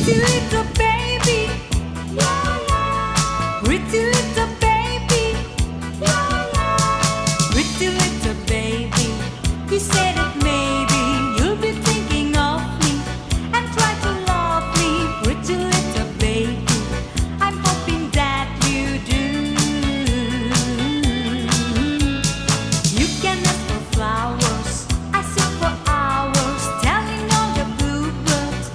Pretty little baby, pretty little baby, pretty little baby. You said that maybe you'll be thinking of me and try to love me, pretty little baby. I'm hoping that you do. You can ask for flowers, I sing for hours, telling all the bluebirds.